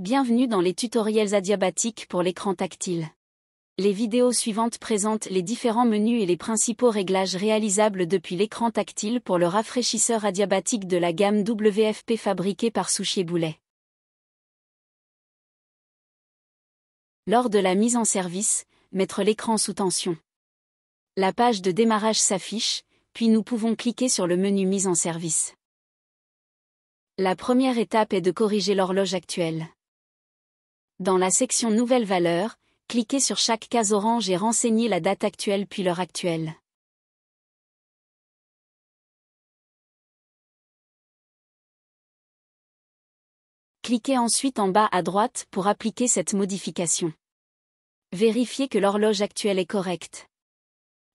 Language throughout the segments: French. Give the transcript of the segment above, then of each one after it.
Bienvenue dans les tutoriels adiabatiques pour l'écran tactile. Les vidéos suivantes présentent les différents menus et les principaux réglages réalisables depuis l'écran tactile pour le rafraîchisseur adiabatique de la gamme WFP fabriqué par Souchier Boulet. Lors de la mise en service, mettre l'écran sous tension. La page de démarrage s'affiche, puis nous pouvons cliquer sur le menu mise en service. La première étape est de corriger l'horloge actuelle. Dans la section Nouvelles valeurs, cliquez sur chaque case orange et renseignez la date actuelle puis l'heure actuelle. Cliquez ensuite en bas à droite pour appliquer cette modification. Vérifiez que l'horloge actuelle est correcte.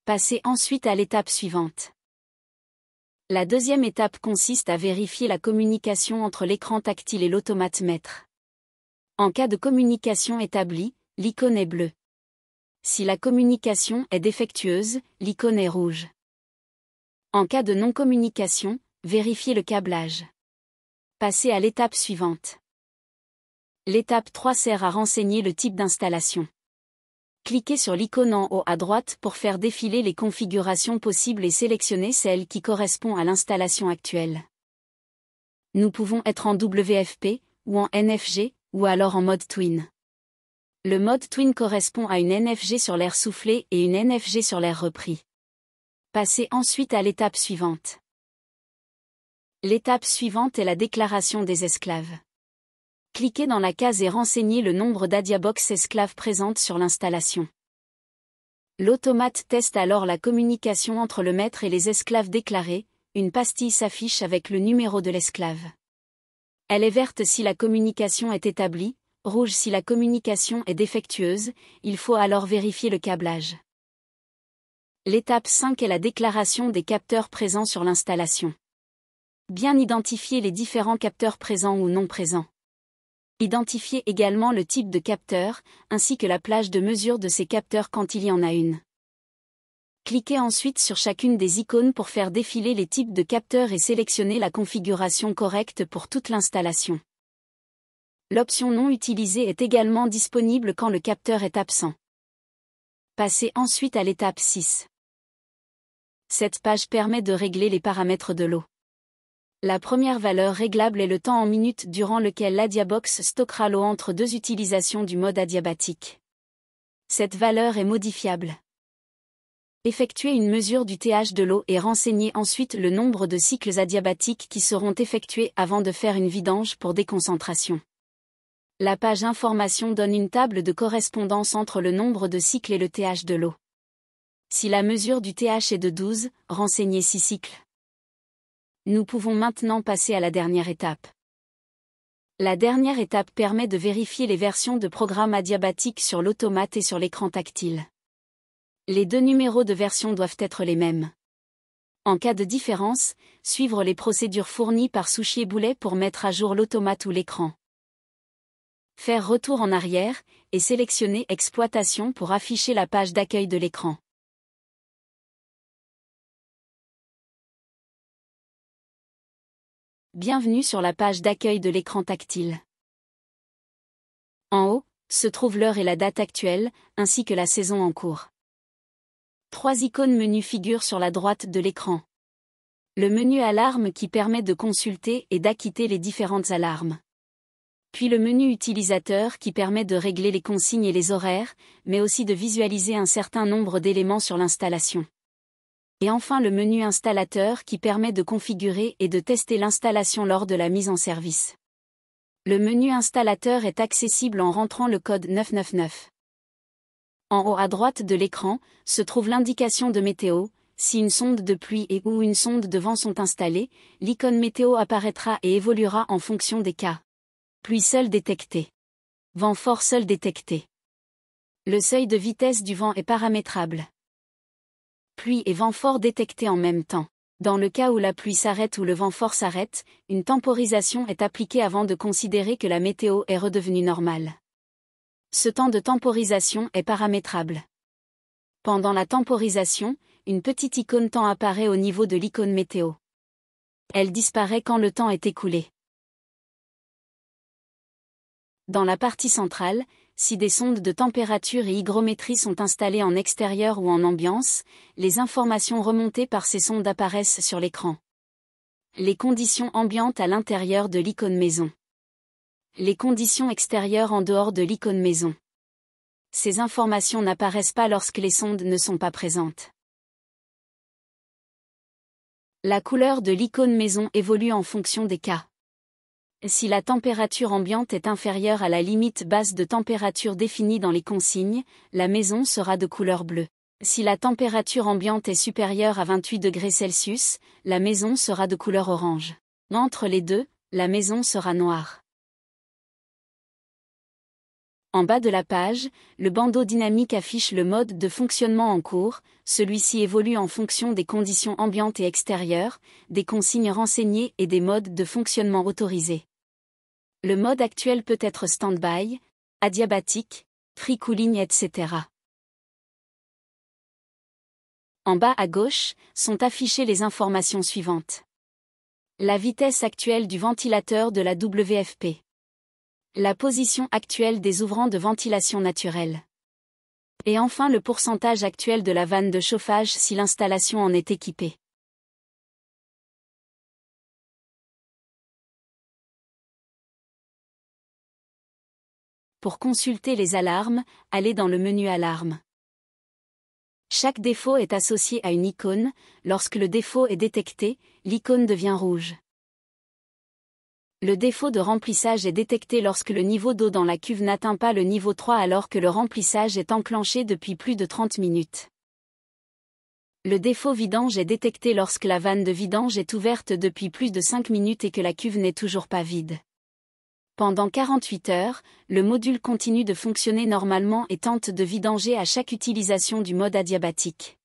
Passez ensuite à l'étape suivante. La deuxième étape consiste à vérifier la communication entre l'écran tactile et l'automate mètre. En cas de communication établie, l'icône est bleue. Si la communication est défectueuse, l'icône est rouge. En cas de non-communication, vérifiez le câblage. Passez à l'étape suivante. L'étape 3 sert à renseigner le type d'installation. Cliquez sur l'icône en haut à droite pour faire défiler les configurations possibles et sélectionnez celle qui correspond à l'installation actuelle. Nous pouvons être en WFP, ou en NFG, ou alors en mode Twin. Le mode Twin correspond à une NFG sur l'air soufflé et une NFG sur l'air repris. Passez ensuite à l'étape suivante. L'étape suivante est la déclaration des esclaves. Cliquez dans la case et renseignez le nombre d'Adiabox esclaves présentes sur l'installation. L'automate teste alors la communication entre le maître et les esclaves déclarés, une pastille s'affiche avec le numéro de l'esclave. Elle est verte si la communication est établie, rouge si la communication est défectueuse, il faut alors vérifier le câblage. L'étape 5 est la déclaration des capteurs présents sur l'installation. Bien identifier les différents capteurs présents ou non présents. Identifiez également le type de capteur, ainsi que la plage de mesure de ces capteurs quand il y en a une. Cliquez ensuite sur chacune des icônes pour faire défiler les types de capteurs et sélectionner la configuration correcte pour toute l'installation. L'option non utilisée est également disponible quand le capteur est absent. Passez ensuite à l'étape 6. Cette page permet de régler les paramètres de l'eau. La première valeur réglable est le temps en minutes durant lequel l'Adiabox stockera l'eau entre deux utilisations du mode adiabatique. Cette valeur est modifiable. Effectuez une mesure du TH de l'eau et renseignez ensuite le nombre de cycles adiabatiques qui seront effectués avant de faire une vidange pour déconcentration. La page information donne une table de correspondance entre le nombre de cycles et le TH de l'eau. Si la mesure du TH est de 12, renseignez 6 cycles. Nous pouvons maintenant passer à la dernière étape. La dernière étape permet de vérifier les versions de programme adiabatique sur l'automate et sur l'écran tactile. Les deux numéros de version doivent être les mêmes. En cas de différence, suivre les procédures fournies par Souchier Boulet pour mettre à jour l'automate ou l'écran. Faire retour en arrière, et sélectionner Exploitation pour afficher la page d'accueil de l'écran. Bienvenue sur la page d'accueil de l'écran tactile. En haut, se trouve l'heure et la date actuelle, ainsi que la saison en cours. 3 icônes menu figurent sur la droite de l'écran. Le menu alarme qui permet de consulter et d'acquitter les différentes alarmes. Puis le menu utilisateur qui permet de régler les consignes et les horaires, mais aussi de visualiser un certain nombre d'éléments sur l'installation. Et enfin le menu installateur qui permet de configurer et de tester l'installation lors de la mise en service. Le menu installateur est accessible en rentrant le code 999. En haut à droite de l'écran, se trouve l'indication de météo. Si une sonde de pluie ou une sonde de vent sont installées, l'icône météo apparaîtra et évoluera en fonction des cas. Pluie seule détectée. Vent fort seul détecté. Le seuil de vitesse du vent est paramétrable. Pluie et vent fort détectés en même temps. Dans le cas où la pluie s'arrête ou le vent fort s'arrête, une temporisation est appliquée avant de considérer que la météo est redevenue normale. Ce temps de temporisation est paramétrable. Pendant la temporisation, une petite icône temps apparaît au niveau de l'icône météo. Elle disparaît quand le temps est écoulé. Dans la partie centrale, si des sondes de température et hygrométrie sont installées en extérieur ou en ambiance, les informations remontées par ces sondes apparaissent sur l'écran. Les conditions ambiantes à l'intérieur de l'icône maison. Les conditions extérieures en dehors de l'icône maison. Ces informations n'apparaissent pas lorsque les sondes ne sont pas présentes. La couleur de l'icône maison évolue en fonction des cas. Si la température ambiante est inférieure à la limite basse de température définie dans les consignes, la maison sera de couleur bleue. Si la température ambiante est supérieure à 28 degrés Celsius, la maison sera de couleur orange. Entre les deux, la maison sera noire. En bas de la page, le bandeau dynamique affiche le mode de fonctionnement en cours, celui-ci évolue en fonction des conditions ambiantes et extérieures, des consignes renseignées et des modes de fonctionnement autorisés. Le mode actuel peut être stand-by, adiabatique, free cooling, etc. En bas à gauche, sont affichées les informations suivantes. La vitesse actuelle du ventilateur de la WFP. La position actuelle des ouvrants de ventilation naturelle. Et enfin le pourcentage actuel de la vanne de chauffage si l'installation en est équipée. Pour consulter les alarmes, allez dans le menu Alarmes. Chaque défaut est associé à une icône. Lorsque le défaut est détecté, l'icône devient rouge. Le défaut de remplissage est détecté lorsque le niveau d'eau dans la cuve n'atteint pas le niveau 3 alors que le remplissage est enclenché depuis plus de 30 minutes. Le défaut vidange est détecté lorsque la vanne de vidange est ouverte depuis plus de 5 minutes et que la cuve n'est toujours pas vide. Pendant 48 heures, le module continue de fonctionner normalement et tente de vidanger à chaque utilisation du mode adiabatique.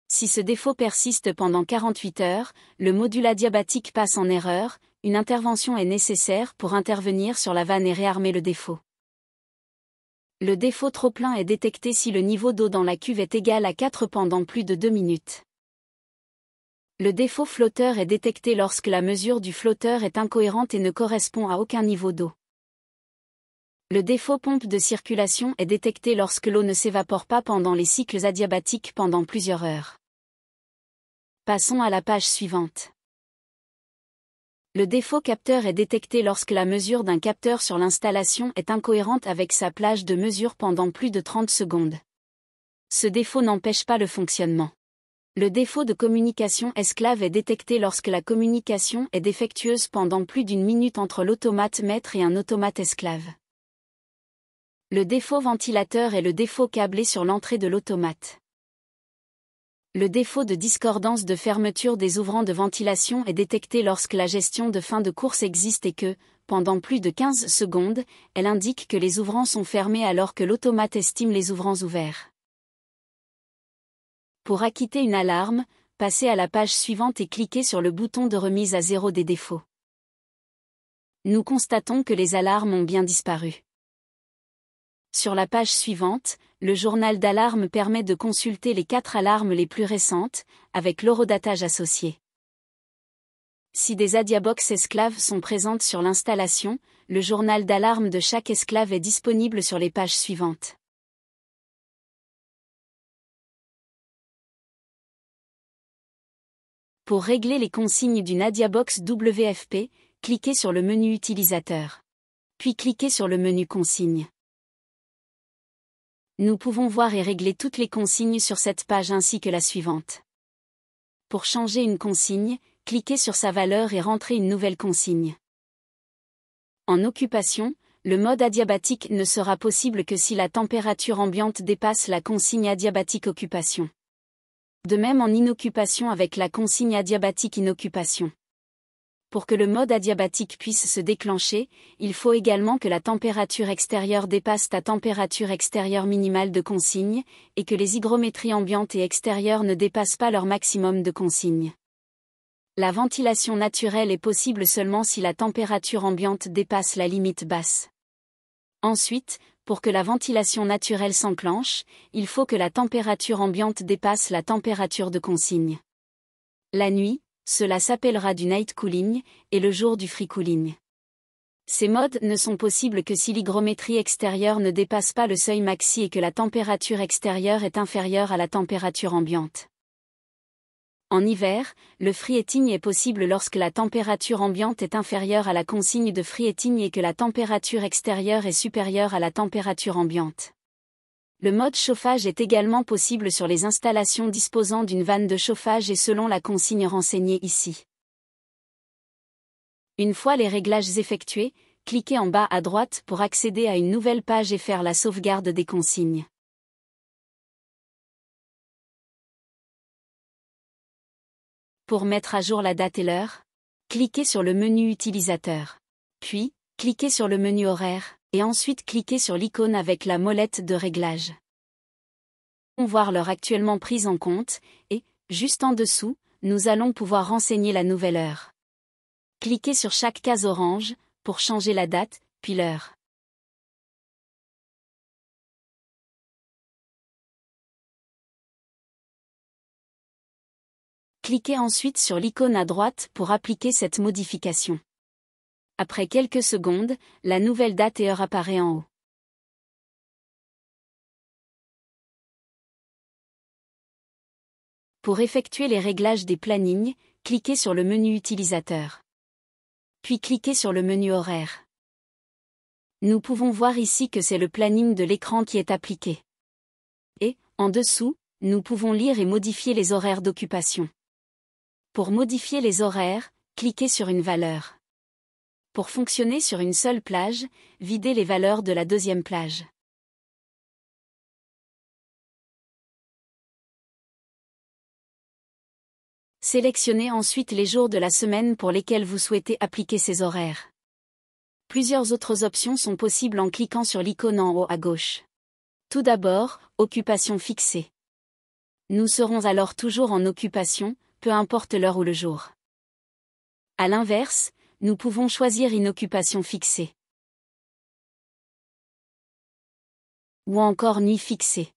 Si ce défaut persiste pendant 48 heures, le module adiabatique passe en erreur. Une intervention est nécessaire pour intervenir sur la vanne et réarmer le défaut. Le défaut trop plein est détecté si le niveau d'eau dans la cuve est égal à 4 pendant plus de 2 minutes. Le défaut flotteur est détecté lorsque la mesure du flotteur est incohérente et ne correspond à aucun niveau d'eau. Le défaut pompe de circulation est détecté lorsque l'eau ne s'évapore pas pendant les cycles adiabatiques pendant plusieurs heures. Passons à la page suivante. Le défaut capteur est détecté lorsque la mesure d'un capteur sur l'installation est incohérente avec sa plage de mesure pendant plus de 30 secondes. Ce défaut n'empêche pas le fonctionnement. Le défaut de communication esclave est détecté lorsque la communication est défectueuse pendant plus d'une minute entre l'automate maître et un automate esclave. Le défaut ventilateur est le défaut câblé sur l'entrée de l'automate. Le défaut de discordance de fermeture des ouvrants de ventilation est détecté lorsque la gestion de fin de course existe et que, pendant plus de 15 secondes, elle indique que les ouvrants sont fermés alors que l'automate estime les ouvrants ouverts. Pour acquitter une alarme, passez à la page suivante et cliquez sur le bouton de remise à zéro des défauts. Nous constatons que les alarmes ont bien disparu. Sur la page suivante, le journal d'alarme permet de consulter les 4 alarmes les plus récentes, avec l'horodatage associé. Si des Adiabox esclaves sont présentes sur l'installation, le journal d'alarme de chaque esclave est disponible sur les pages suivantes. Pour régler les consignes d'une Adiabox WFP, cliquez sur le menu Utilisateur. Puis cliquez sur le menu Consignes. Nous pouvons voir et régler toutes les consignes sur cette page ainsi que la suivante. Pour changer une consigne, cliquez sur sa valeur et rentrez une nouvelle consigne. En occupation, le mode adiabatique ne sera possible que si la température ambiante dépasse la consigne adiabatique occupation. De même en inoccupation avec la consigne adiabatique inoccupation. Pour que le mode adiabatique puisse se déclencher, il faut également que la température extérieure dépasse la température extérieure minimale de consigne, et que les hygrométries ambiantes et extérieures ne dépassent pas leur maximum de consigne. La ventilation naturelle est possible seulement si la température ambiante dépasse la limite basse. Ensuite, pour que la ventilation naturelle s'enclenche, il faut que la température ambiante dépasse la température de consigne. La nuit, cela s'appellera du night cooling, et le jour du free cooling. Ces modes ne sont possibles que si l'hygrométrie extérieure ne dépasse pas le seuil maxi et que la température extérieure est inférieure à la température ambiante. En hiver, le free heating est possible lorsque la température ambiante est inférieure à la consigne de free heating et que la température extérieure est supérieure à la température ambiante. Le mode chauffage est également possible sur les installations disposant d'une vanne de chauffage et selon la consigne renseignée ici. Une fois les réglages effectués, cliquez en bas à droite pour accéder à une nouvelle page et faire la sauvegarde des consignes. Pour mettre à jour la date et l'heure, cliquez sur le menu Utilisateur. Puis, cliquez sur le menu Horaire, et ensuite cliquez sur l'icône avec la molette de réglage. On va voir l'heure actuellement prise en compte, et, juste en dessous, nous allons pouvoir renseigner la nouvelle heure. Cliquez sur chaque case orange, pour changer la date, puis l'heure. Cliquez ensuite sur l'icône à droite pour appliquer cette modification. Après quelques secondes, la nouvelle date et heure apparaît en haut. Pour effectuer les réglages des plannings, cliquez sur le menu Utilisateur. Puis cliquez sur le menu Horaire. Nous pouvons voir ici que c'est le planning de l'écran qui est appliqué. Et, en dessous, nous pouvons lire et modifier les horaires d'occupation. Pour modifier les horaires, cliquez sur une valeur. Pour fonctionner sur une seule plage, videz les valeurs de la deuxième plage. Sélectionnez ensuite les jours de la semaine pour lesquels vous souhaitez appliquer ces horaires. Plusieurs autres options sont possibles en cliquant sur l'icône en haut à gauche. Tout d'abord, occupation fixée. Nous serons alors toujours en occupation, peu importe l'heure ou le jour. À l'inverse, nous pouvons choisir inoccupation fixée. Ou encore nuit fixée.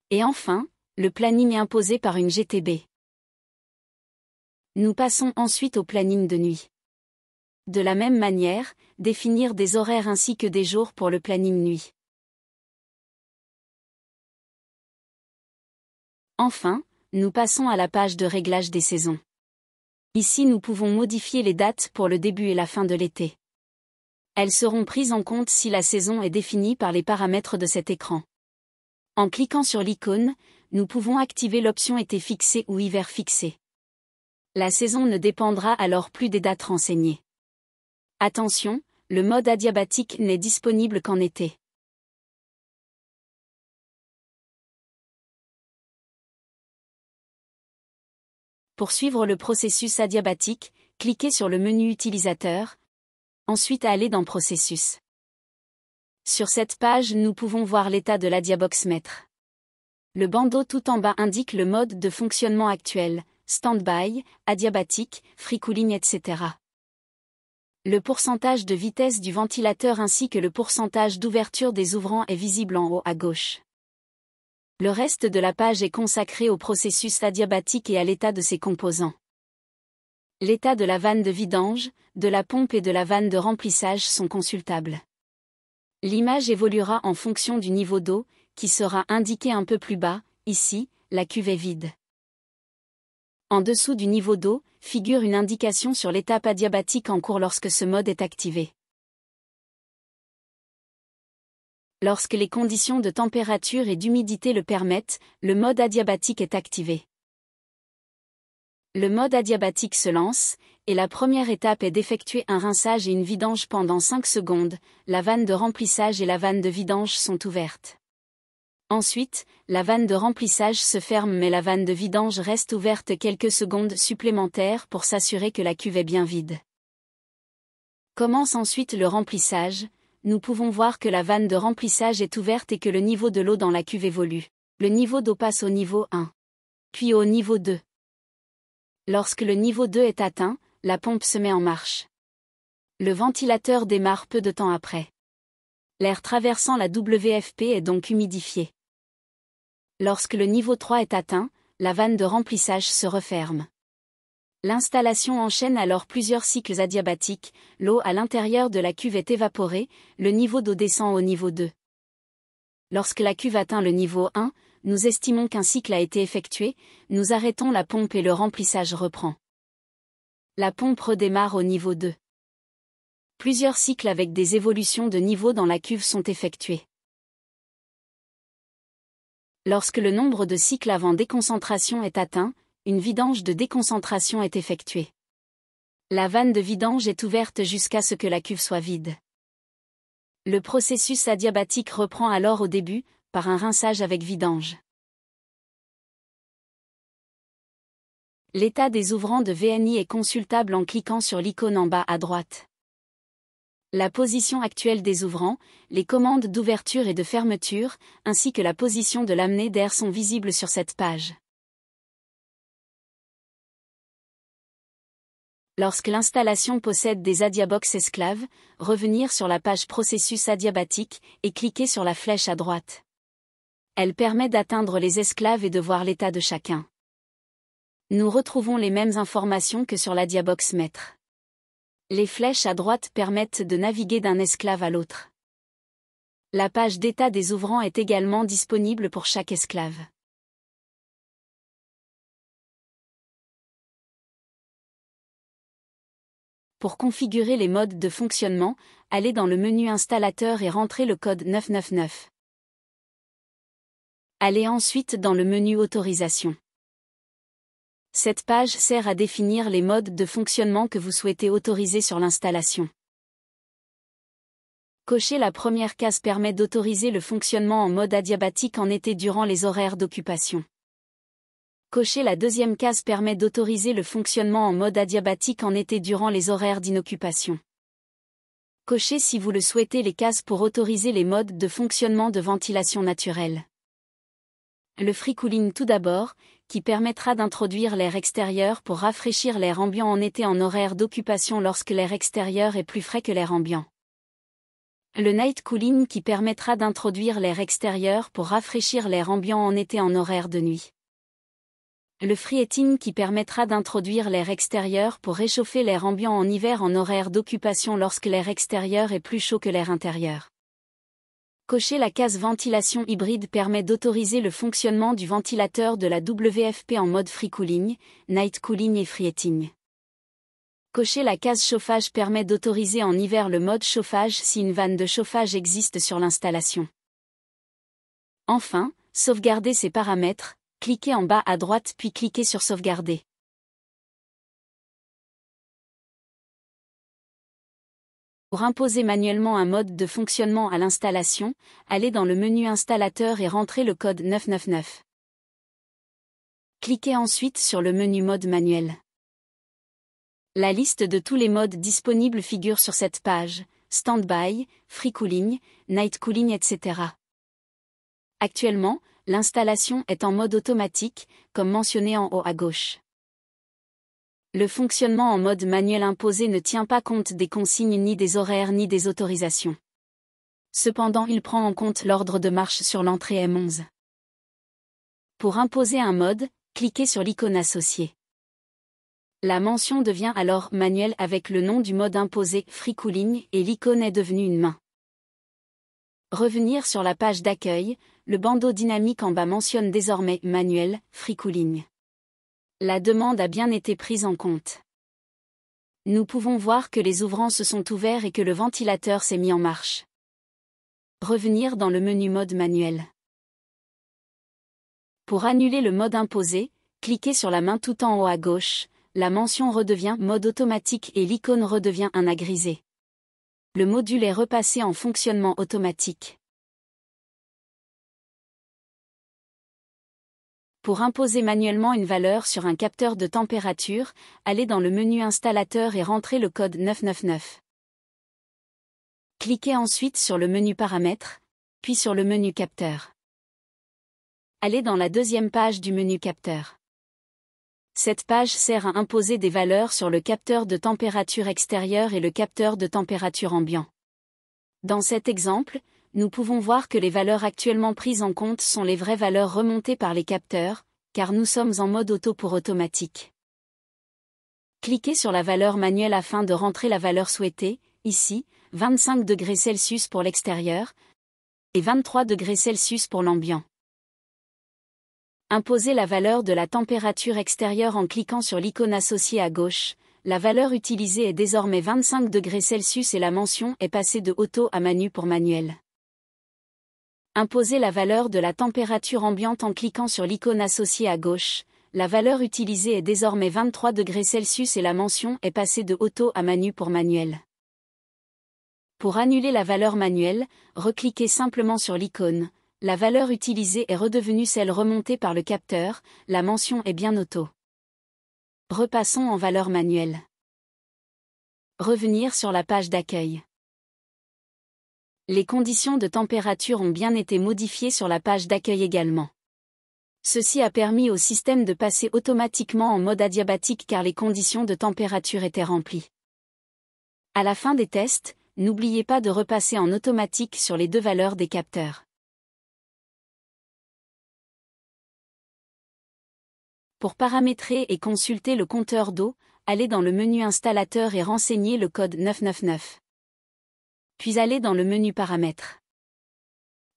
Et enfin, le planning imposé par une GTB. Nous passons ensuite au planning de nuit. De la même manière, définir des horaires ainsi que des jours pour le planning nuit. Enfin, nous passons à la page de réglage des saisons. Ici nous pouvons modifier les dates pour le début et la fin de l'été. Elles seront prises en compte si la saison est définie par les paramètres de cet écran. En cliquant sur l'icône, nous pouvons activer l'option été fixé ou hiver fixé. La saison ne dépendra alors plus des dates renseignées. Attention, le mode adiabatique n'est disponible qu'en été. Pour suivre le processus adiabatique, cliquez sur le menu Utilisateur, ensuite allez dans Processus. Sur cette page nous pouvons voir l'état de l'adiaboxmètre. Le bandeau tout en bas indique le mode de fonctionnement actuel, stand-by, adiabatique, free cooling etc. Le pourcentage de vitesse du ventilateur ainsi que le pourcentage d'ouverture des ouvrants est visible en haut à gauche. Le reste de la page est consacré au processus adiabatique et à l'état de ses composants. L'état de la vanne de vidange, de la pompe et de la vanne de remplissage sont consultables. L'image évoluera en fonction du niveau d'eau, qui sera indiqué un peu plus bas, ici, la cuve est vide. En dessous du niveau d'eau, figure une indication sur l'étape adiabatique en cours lorsque ce mode est activé. Lorsque les conditions de température et d'humidité le permettent, le mode adiabatique est activé. Le mode adiabatique se lance, et la première étape est d'effectuer un rinçage et une vidange pendant 5 secondes, la vanne de remplissage et la vanne de vidange sont ouvertes. Ensuite, la vanne de remplissage se ferme mais la vanne de vidange reste ouverte quelques secondes supplémentaires pour s'assurer que la cuve est bien vide. Commence ensuite le remplissage. Nous pouvons voir que la vanne de remplissage est ouverte et que le niveau de l'eau dans la cuve évolue. Le niveau d'eau passe au niveau 1. Puis au niveau 2. Lorsque le niveau 2 est atteint, la pompe se met en marche. Le ventilateur démarre peu de temps après. L'air traversant la WFP est donc humidifié. Lorsque le niveau 3 est atteint, la vanne de remplissage se referme. L'installation enchaîne alors plusieurs cycles adiabatiques, l'eau à l'intérieur de la cuve est évaporée, le niveau d'eau descend au niveau 2. Lorsque la cuve atteint le niveau 1, nous estimons qu'un cycle a été effectué, nous arrêtons la pompe et le remplissage reprend. La pompe redémarre au niveau 2. Plusieurs cycles avec des évolutions de niveau dans la cuve sont effectués. Lorsque le nombre de cycles avant déconcentration est atteint, une vidange de déconcentration est effectuée. La vanne de vidange est ouverte jusqu'à ce que la cuve soit vide. Le processus adiabatique reprend alors au début, par un rinçage avec vidange. L'état des ouvrants de VNI est consultable en cliquant sur l'icône en bas à droite. La position actuelle des ouvrants, les commandes d'ouverture et de fermeture, ainsi que la position de l'amener d'air sont visibles sur cette page. Lorsque l'installation possède des adiabox esclaves, revenir sur la page processus adiabatique et cliquer sur la flèche à droite. Elle permet d'atteindre les esclaves et de voir l'état de chacun. Nous retrouvons les mêmes informations que sur l'adiabox maître. Les flèches à droite permettent de naviguer d'un esclave à l'autre. La page d'état des ouvrants est également disponible pour chaque esclave. Pour configurer les modes de fonctionnement, allez dans le menu installateur et rentrez le code 999. Allez ensuite dans le menu autorisation. Cette page sert à définir les modes de fonctionnement que vous souhaitez autoriser sur l'installation. Cocher la première case permet d'autoriser le fonctionnement en mode adiabatique en été durant les horaires d'occupation. Cocher la deuxième case permet d'autoriser le fonctionnement en mode adiabatique en été durant les horaires d'inoccupation. Cochez si vous le souhaitez les cases pour autoriser les modes de fonctionnement de ventilation naturelle. Le free cooling tout d'abord, qui permettra d'introduire l'air extérieur pour rafraîchir l'air ambiant en été en horaire d'occupation lorsque l'air extérieur est plus frais que l'air ambiant. Le night cooling qui permettra d'introduire l'air extérieur pour rafraîchir l'air ambiant en été en horaire de nuit. Le free heating qui permettra d'introduire l'air extérieur pour réchauffer l'air ambiant en hiver en horaire d'occupation lorsque l'air extérieur est plus chaud que l'air intérieur. Cocher la case ventilation hybride permet d'autoriser le fonctionnement du ventilateur de la WFP en mode free cooling, night cooling et free heating. Cocher la case chauffage permet d'autoriser en hiver le mode chauffage si une vanne de chauffage existe sur l'installation. Enfin, sauvegarder ces paramètres, cliquez en bas à droite puis cliquez sur sauvegarder. Pour imposer manuellement un mode de fonctionnement à l'installation, allez dans le menu installateur et rentrez le code 999. Cliquez ensuite sur le menu mode manuel. La liste de tous les modes disponibles figure sur cette page, Standby, Free Cooling, Night Cooling etc. Actuellement, l'installation est en mode automatique, comme mentionné en haut à gauche. Le fonctionnement en mode manuel imposé ne tient pas compte des consignes ni des horaires ni des autorisations. Cependant, il prend en compte l'ordre de marche sur l'entrée M11. Pour imposer un mode, cliquez sur l'icône associée. La mention devient alors manuel avec le nom du mode imposé Free Cooling et l'icône est devenue une main. Revenir sur la page d'accueil, le bandeau dynamique en bas mentionne désormais manuel, Free Cooling. La demande a bien été prise en compte. Nous pouvons voir que les ouvrants se sont ouverts et que le ventilateur s'est mis en marche. Revenir dans le menu mode manuel. Pour annuler le mode imposé, cliquez sur la main tout en haut à gauche, la mention redevient mode automatique et l'icône redevient un A grisé. Le module est repassé en fonctionnement automatique. Pour imposer manuellement une valeur sur un capteur de température, allez dans le menu installateur et rentrez le code 999. Cliquez ensuite sur le menu paramètres, puis sur le menu capteur. Allez dans la deuxième page du menu capteur. Cette page sert à imposer des valeurs sur le capteur de température extérieure et le capteur de température ambiant. Dans cet exemple, nous pouvons voir que les valeurs actuellement prises en compte sont les vraies valeurs remontées par les capteurs, car nous sommes en mode auto pour automatique. Cliquez sur la valeur manuelle afin de rentrer la valeur souhaitée, ici, 25 degrés Celsius pour l'extérieur et 23 degrés Celsius pour l'ambiant. Imposez la valeur de la température extérieure en cliquant sur l'icône associée à gauche. La valeur utilisée est désormais 25 degrés Celsius et la mention est passée de auto à manu pour manuel. Imposez la valeur de la température ambiante en cliquant sur l'icône associée à gauche. La valeur utilisée est désormais 23 degrés Celsius et la mention est passée de auto à manu pour manuel. Pour annuler la valeur manuelle, recliquez simplement sur l'icône. La valeur utilisée est redevenue celle remontée par le capteur, la mention est bien auto. Repassons en valeur manuelle. Revenir sur la page d'accueil. Les conditions de température ont bien été modifiées sur la page d'accueil également. Ceci a permis au système de passer automatiquement en mode adiabatique car les conditions de température étaient remplies. À la fin des tests, n'oubliez pas de repasser en automatique sur les deux valeurs des capteurs. Pour paramétrer et consulter le compteur d'eau, allez dans le menu Installateur et renseignez le code 999. Puis allez dans le menu Paramètres.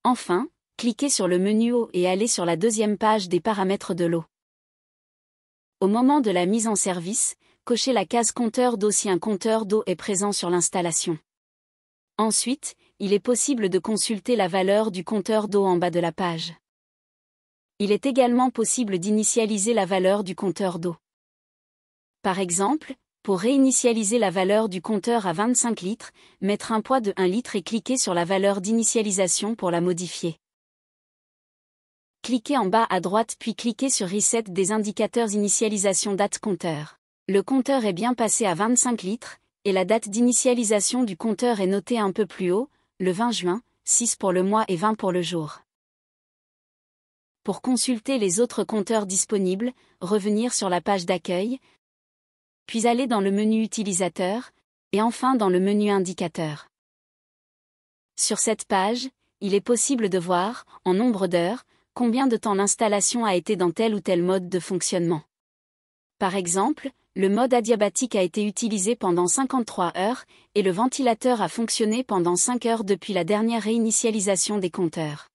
Enfin, cliquez sur le menu Eau et allez sur la deuxième page des paramètres de l'eau. Au moment de la mise en service, cochez la case compteur d'eau si un compteur d'eau est présent sur l'installation. Ensuite, il est possible de consulter la valeur du compteur d'eau en bas de la page. Il est également possible d'initialiser la valeur du compteur d'eau. Par exemple, pour réinitialiser la valeur du compteur à 25 litres, mettre un poids de 1 litre et cliquer sur la valeur d'initialisation pour la modifier. Cliquez en bas à droite puis cliquez sur Reset des indicateurs initialisation date compteur. Le compteur est bien passé à 25 litres, et la date d'initialisation du compteur est notée un peu plus haut, le 20 juin, 6 pour le mois et 20 pour le jour. Pour consulter les autres compteurs disponibles, revenir sur la page d'accueil, puis aller dans le menu Utilisateur, et enfin dans le menu Indicateur. Sur cette page, il est possible de voir, en nombre d'heures, combien de temps l'installation a été dans tel ou tel mode de fonctionnement. Par exemple, le mode adiabatique a été utilisé pendant 53 heures, et le ventilateur a fonctionné pendant 5 heures depuis la dernière réinitialisation des compteurs.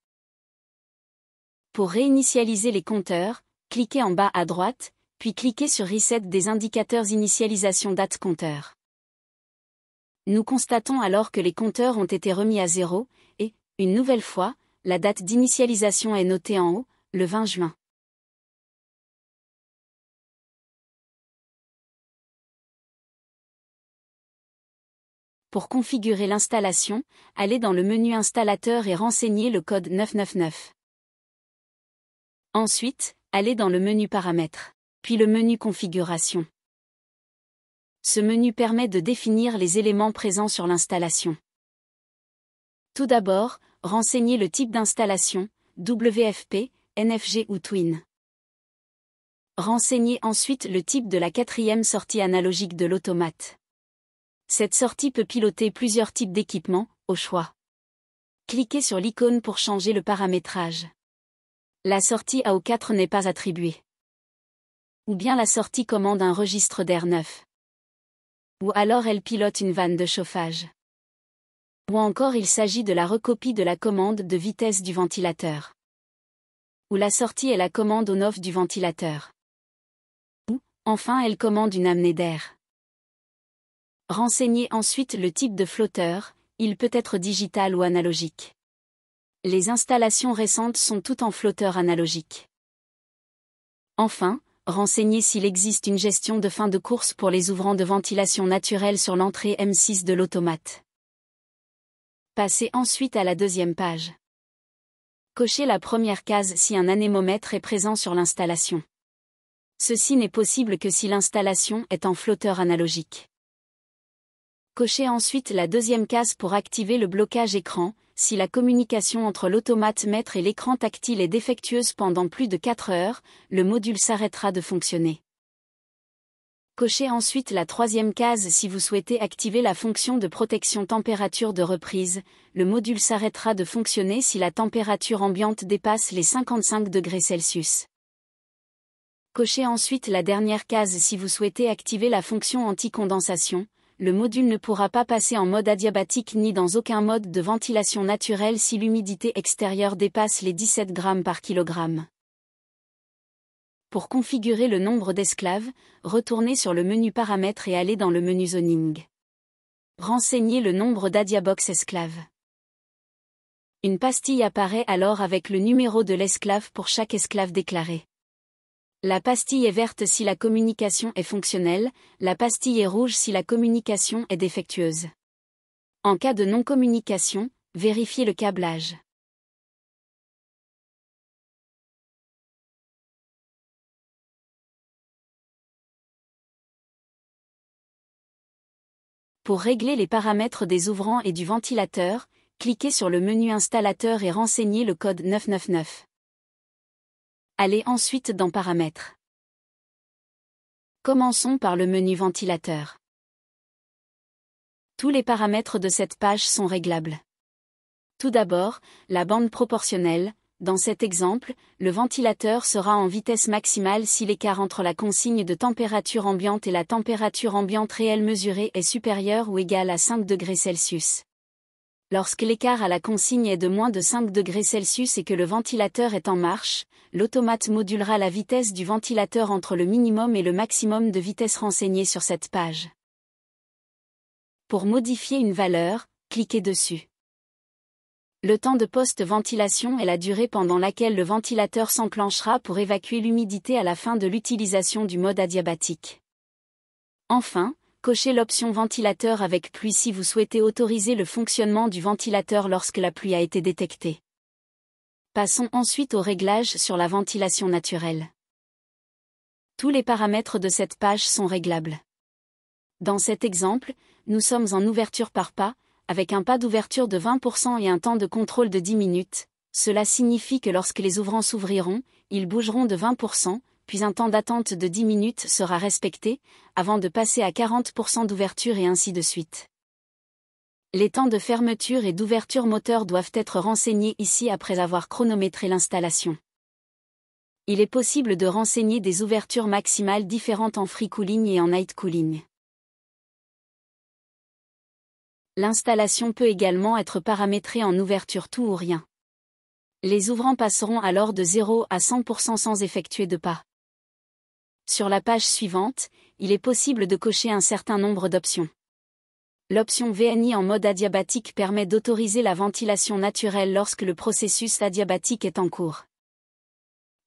Pour réinitialiser les compteurs, cliquez en bas à droite, puis cliquez sur Reset des indicateurs initialisation date compteur. Nous constatons alors que les compteurs ont été remis à 0, et, une nouvelle fois, la date d'initialisation est notée en haut, le 20 juin. Pour configurer l'installation, allez dans le menu Installateur et renseignez le code 999. Ensuite, allez dans le menu Paramètres, puis le menu Configuration. Ce menu permet de définir les éléments présents sur l'installation. Tout d'abord, renseignez le type d'installation, WFP, NFG ou Twin. Renseignez ensuite le type de la quatrième sortie analogique de l'automate. Cette sortie peut piloter plusieurs types d'équipements, au choix. Cliquez sur l'icône pour changer le paramétrage. La sortie AO4 n'est pas attribuée. Ou bien la sortie commande un registre d'air neuf. Ou alors elle pilote une vanne de chauffage. Ou encore il s'agit de la recopie de la commande de vitesse du ventilateur. Ou la sortie est la commande on-off du ventilateur. Ou, enfin elle commande une amenée d'air. Renseignez ensuite le type de flotteur, il peut être digital ou analogique. Les installations récentes sont toutes en flotteur analogique. Enfin, renseignez s'il existe une gestion de fin de course pour les ouvrants de ventilation naturelle sur l'entrée M6 de l'automate. Passez ensuite à la deuxième page. Cochez la première case si un anémomètre est présent sur l'installation. Ceci n'est possible que si l'installation est en flotteur analogique. Cochez ensuite la deuxième case pour activer le blocage écran, si la communication entre l'automate maître et l'écran tactile est défectueuse pendant plus de 4 heures, le module s'arrêtera de fonctionner. Cochez ensuite la troisième case si vous souhaitez activer la fonction de protection température de reprise, le module s'arrêtera de fonctionner si la température ambiante dépasse les 55 degrés Celsius. Cochez ensuite la dernière case si vous souhaitez activer la fonction anti-condensation. Le module ne pourra pas passer en mode adiabatique ni dans aucun mode de ventilation naturelle si l'humidité extérieure dépasse les 17 grammes par kilogramme. Pour configurer le nombre d'esclaves, retournez sur le menu Paramètres et allez dans le menu Zoning. Renseignez le nombre d'Adiabox esclaves. Une pastille apparaît alors avec le numéro de l'esclave pour chaque esclave déclaré. La pastille est verte si la communication est fonctionnelle, la pastille est rouge si la communication est défectueuse. En cas de non-communication, vérifiez le câblage. Pour régler les paramètres des ouvrants et du ventilateur, cliquez sur le menu Installateur et renseignez le code 999. Allez ensuite dans Paramètres. Commençons par le menu Ventilateur. Tous les paramètres de cette page sont réglables. Tout d'abord, la bande proportionnelle. Dans cet exemple, le ventilateur sera en vitesse maximale si l'écart entre la consigne de température ambiante et la température ambiante réelle mesurée est supérieur ou égal à 5 degrés Celsius. Lorsque l'écart à la consigne est de moins de 5 degrés Celsius et que le ventilateur est en marche, l'automate modulera la vitesse du ventilateur entre le minimum et le maximum de vitesse renseignées sur cette page. Pour modifier une valeur, cliquez dessus. Le temps de post-ventilation est la durée pendant laquelle le ventilateur s'enclenchera pour évacuer l'humidité à la fin de l'utilisation du mode adiabatique. Enfin, cochez l'option ventilateur avec pluie si vous souhaitez autoriser le fonctionnement du ventilateur lorsque la pluie a été détectée. Passons ensuite au réglage sur la ventilation naturelle. Tous les paramètres de cette page sont réglables. Dans cet exemple, nous sommes en ouverture par pas, avec un pas d'ouverture de 20% et un temps de contrôle de 10 minutes. Cela signifie que lorsque les ouvrants s'ouvriront, ils bougeront de 20%, puis un temps d'attente de 10 minutes sera respecté, avant de passer à 40% d'ouverture et ainsi de suite. Les temps de fermeture et d'ouverture moteur doivent être renseignés ici après avoir chronométré l'installation. Il est possible de renseigner des ouvertures maximales différentes en free cooling et en night cooling. L'installation peut également être paramétrée en ouverture tout ou rien. Les ouvrants passeront alors de 0 à 100% sans effectuer de pas. Sur la page suivante, il est possible de cocher un certain nombre d'options. L'option VNI en mode adiabatique permet d'autoriser la ventilation naturelle lorsque le processus adiabatique est en cours.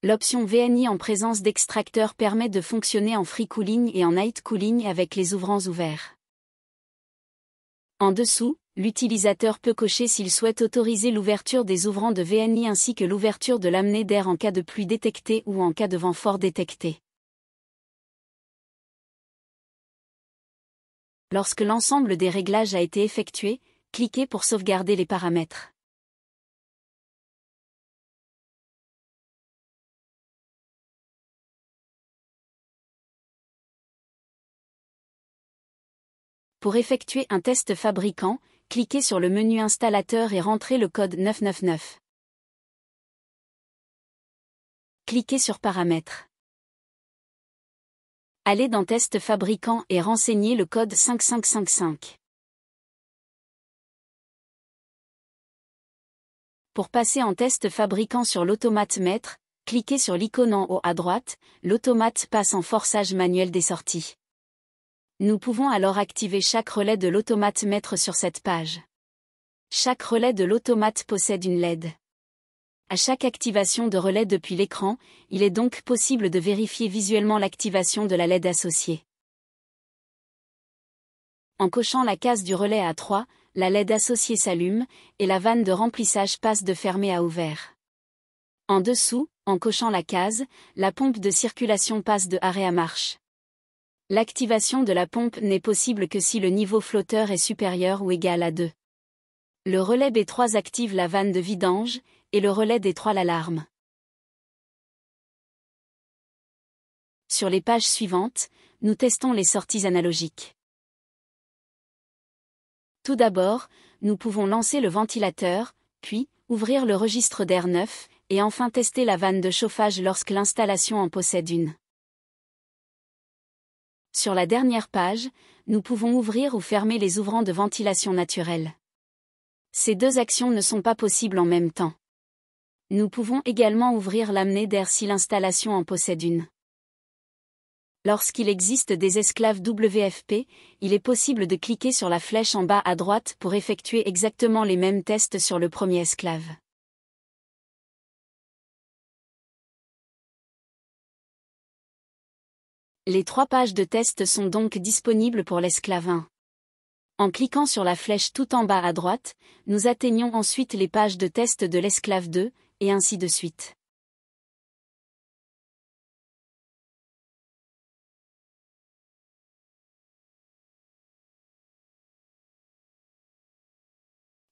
L'option VNI en présence d'extracteur permet de fonctionner en free cooling et en night cooling avec les ouvrants ouverts. En dessous, l'utilisateur peut cocher s'il souhaite autoriser l'ouverture des ouvrants de VNI ainsi que l'ouverture de l'amener d'air en cas de pluie détectée ou en cas de vent fort détecté. Lorsque l'ensemble des réglages a été effectué, cliquez pour sauvegarder les paramètres. Pour effectuer un test fabricant, cliquez sur le menu Installateur et rentrez le code 999. Cliquez sur Paramètres. Allez dans Test fabricant et renseignez le code 5555. Pour passer en test fabricant sur l'automate mètre, cliquez sur l'icône en haut à droite, l'automate passe en forçage manuel des sorties. Nous pouvons alors activer chaque relais de l'automate mètre sur cette page. Chaque relais de l'automate possède une LED. À chaque activation de relais depuis l'écran, il est donc possible de vérifier visuellement l'activation de la LED associée. En cochant la case du relais à 3, la LED associée s'allume, et la vanne de remplissage passe de fermé à ouvert. En dessous, en cochant la case, la pompe de circulation passe de arrêt à marche. L'activation de la pompe n'est possible que si le niveau flotteur est supérieur ou égal à 2. Le relais B3 active la vanne de vidange, et le relais D3 l'alarme. Sur les pages suivantes, nous testons les sorties analogiques. Tout d'abord, nous pouvons lancer le ventilateur, puis, ouvrir le registre d'air neuf, et enfin tester la vanne de chauffage lorsque l'installation en possède une. Sur la dernière page, nous pouvons ouvrir ou fermer les ouvrants de ventilation naturelle. Ces deux actions ne sont pas possibles en même temps. Nous pouvons également ouvrir l'amener d'air si l'installation en possède une. Lorsqu'il existe des esclaves WFP, il est possible de cliquer sur la flèche en bas à droite pour effectuer exactement les mêmes tests sur le premier esclave. Les 3 pages de test sont donc disponibles pour l'esclave 1. En cliquant sur la flèche tout en bas à droite, nous atteignons ensuite les pages de test de l'esclave 2, et ainsi de suite.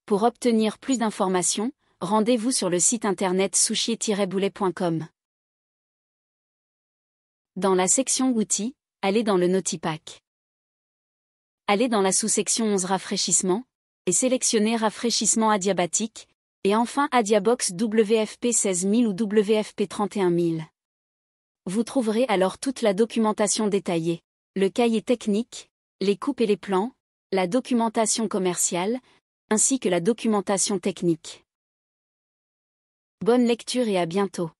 Pour obtenir plus d'informations, rendez-vous sur le site internet souchier-boulet.com. Dans la section Outils, allez dans le Notipack. Allez dans la sous-section 11 Rafraîchissement, et sélectionnez Rafraîchissement adiabatique, et enfin Adiabox WFP 16000 ou WFP 31000. Vous trouverez alors toute la documentation détaillée, le cahier technique, les coupes et les plans, la documentation commerciale, ainsi que la documentation technique. Bonne lecture et à bientôt.